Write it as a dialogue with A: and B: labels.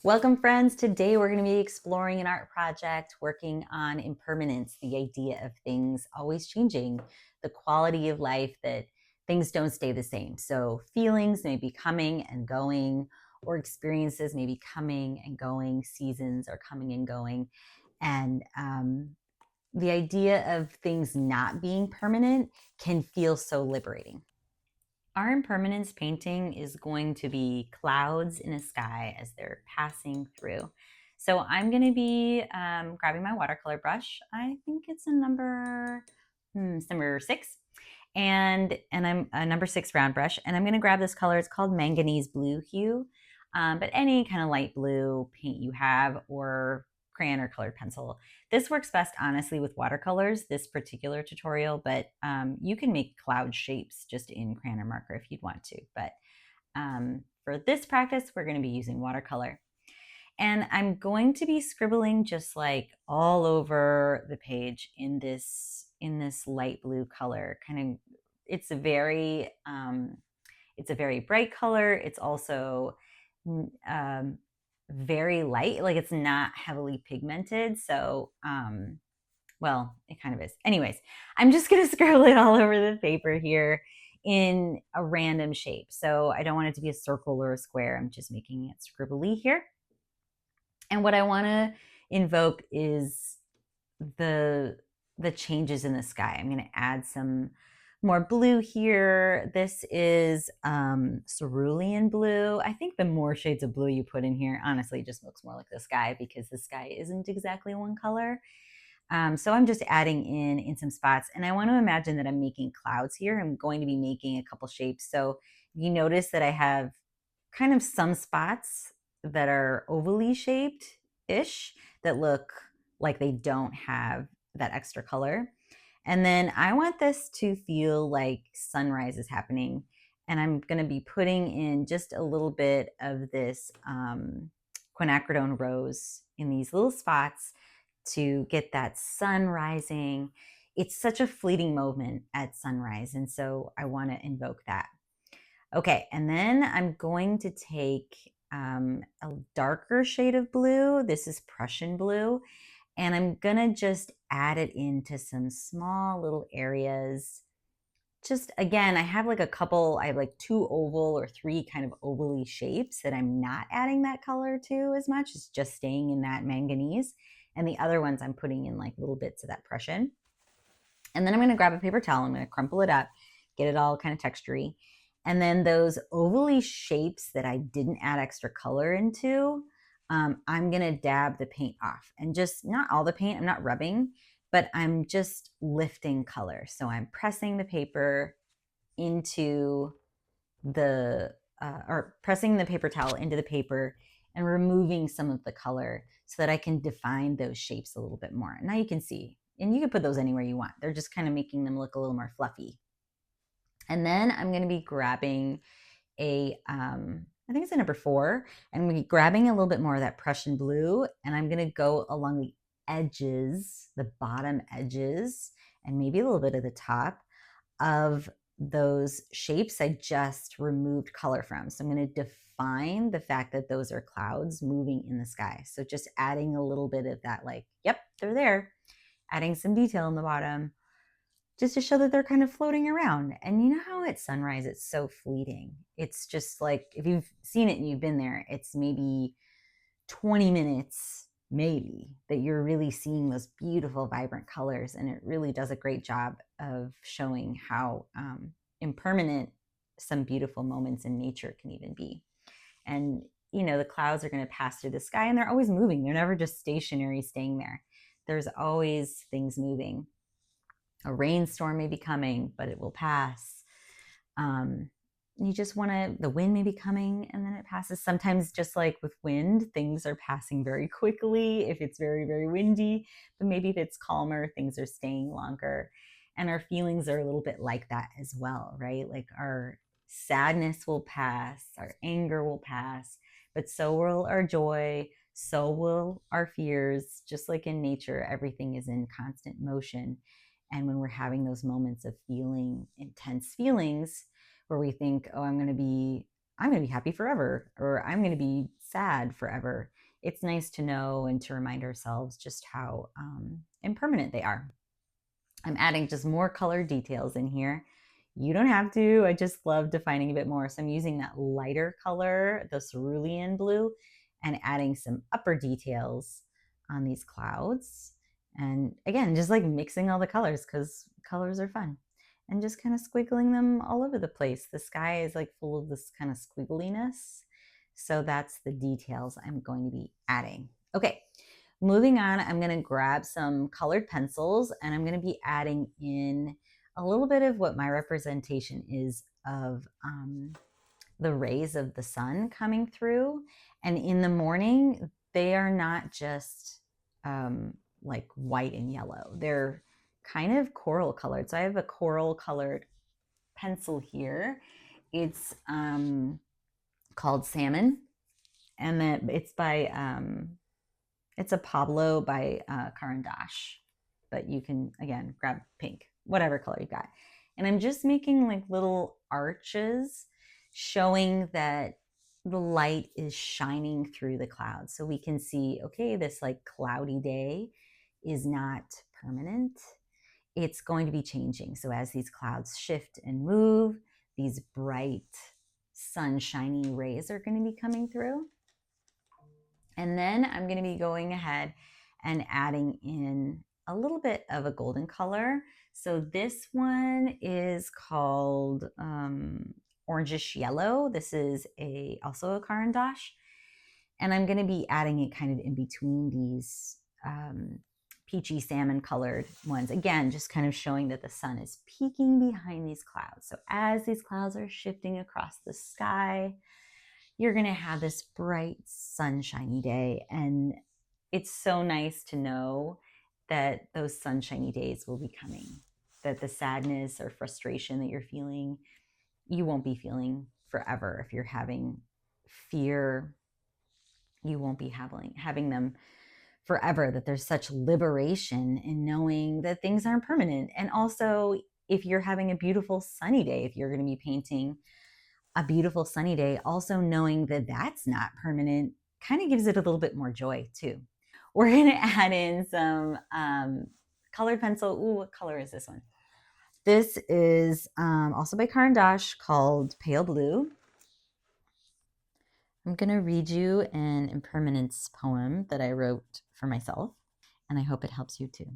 A: Welcome, friends. Today we're going to be exploring an art project working on impermanence, the idea of things always changing, the quality of life that things don't stay the same. So feelings may be coming and going, or experiences may be coming and going, seasons are coming and going. And the idea of things not being permanent can feel so liberating. Our impermanence painting is going to be clouds in a sky as they're passing through. So I'm going to be grabbing my watercolor brush. I think it's a number 6, and I'm a number 6 round brush, and I'm going to grab this color. It's called manganese blue hue, but any kind of light blue paint you have, or crayon or colored pencil. This works best, honestly, with watercolors, this particular tutorial, but you can make cloud shapes just in crayon or marker if you'd want to. But for this practice, we're going to be using watercolor. And I'm going to be scribbling just like all over the page in this light blue color. It's a very bright color. It's also very light, like it's not heavily pigmented. So, well, it kind of is. Anyways, I'm just going to scribble it all over the paper here in a random shape. So I don't want it to be a circle or a square. I'm just making it scribbly here. And what I want to invoke is the changes in the sky. I'm going to add some more blue here. This is cerulean blue. I think the more shades of blue you put in here, honestly, it just looks more like the sky, because the sky isn't exactly one color. So I'm just adding in some spots, and I want to imagine that I'm making clouds here. I'm going to be making a couple shapes. So you notice that I have kind of some spots that are ovally shaped ish that look like they don't have that extra color. And then I want this to feel like sunrise is happening. And I'm going to be putting in just a little bit of this quinacridone rose in these little spots to get that sun rising. It's such a fleeting moment at sunrise, and so I want to invoke that. Okay, and then I'm going to take a darker shade of blue. This is Prussian blue, and I'm gonna just add it into some small little areas. Just again, I have like 2 oval or 3 kind of ovally shapes that I'm not adding that color to as much. It's just staying in that manganese. And the other ones I'm putting in like little bits of that Prussian. And then I'm gonna grab a paper towel, I'm gonna crumple it up, get it all kind of textury. And then those ovally shapes that I didn't add extra color into, I'm gonna dab the paint off, and just not all the paint, I'm not rubbing, but I'm just lifting color. So I'm pressing the paper into or pressing the paper towel into the paper and removing some of the color so that I can define those shapes a little bit more. Now you can see, and you can put those anywhere you want. They're just kind of making them look a little more fluffy. And then I'm going to be grabbing I think it's a number 4, and I'm going to be grabbing a little bit more of that Prussian blue, and I'm going to go along the edges, the bottom edges, and maybe a little bit of the top of those shapes I just removed color from. So I'm going to define the fact that those are clouds moving in the sky. So just adding a little bit of that, like, yep, they're there, adding some detail in the bottom, just to show that they're kind of floating around. And you know how at sunrise it's so fleeting. It's just like, if you've seen it and you've been there, it's maybe 20 minutes maybe that you're really seeing those beautiful vibrant colors, and it really does a great job of showing how impermanent some beautiful moments in nature can even be. And the clouds are going to pass through the sky, and they're always moving. They're never just stationary, staying there. There's always things moving. A rainstorm may be coming, but it will pass. You just want to, the wind may be coming and then it passes. Sometimes, just like with wind, things are passing very quickly if it's very, very windy, but maybe if it's calmer, things are staying longer. And our feelings are a little bit like that as well, right? Like our sadness will pass, our anger will pass, but so will our joy, so will our fears. Just like in nature, everything is in constant motion. And when we're having those moments of feeling intense feelings where we think, oh, I'm going to be happy forever, or I'm going to be sad forever. It's nice to know and to remind ourselves just how impermanent they are. I'm adding just more color details in here. You don't have to. I just love defining a bit more. So I'm using that lighter color, the cerulean blue, and adding some upper details on these clouds. And again, just like mixing all the colors because colors are fun. And just kind of squiggling them all over the place. The sky is like full of this kind of squiggliness. So that's the details I'm going to be adding. Okay, moving on, I'm going to grab some colored pencils and I'm going to be adding in a little bit of what my representation is of the rays of the sun coming through. And in the morning, they are not just like white and yellow, they're kind of coral colored. So I have a coral colored pencil here. It's called Salmon, and then it's by it's a Pablo by Caran d'Ache, but you can, again, grab pink, whatever color you got. And I'm just making like little arches showing that the light is shining through the clouds. So we can see, okay, this like cloudy day is not permanent. It's going to be changing. So as these clouds shift and move, these bright sunshiny rays are going to be coming through. And then I'm going to be going ahead and adding in a little bit of a golden color. So this one is called orangish yellow. This is also a Caran d'Ache. And I'm going to be adding it kind of in between these peachy salmon colored ones. Again, just kind of showing that the sun is peeking behind these clouds. So as these clouds are shifting across the sky, you're going to have this bright, sunshiny day. And it's so nice to know that those sunshiny days will be coming, that the sadness or frustration that you're feeling, you won't be feeling forever. If you're having fear, you won't be having them forever, that there's such liberation in knowing that things aren't permanent. And also, if you're having a beautiful sunny day, if you're going to be painting a beautiful sunny day, also knowing that that's not permanent kind of gives it a little bit more joy too. We're going to add in some colored pencil. Ooh, what color is this one? This is also by Caran d'Ache, called Pale Blue. I'm going to read you an Impermanence poem that I wrote for myself, and I hope it helps you too.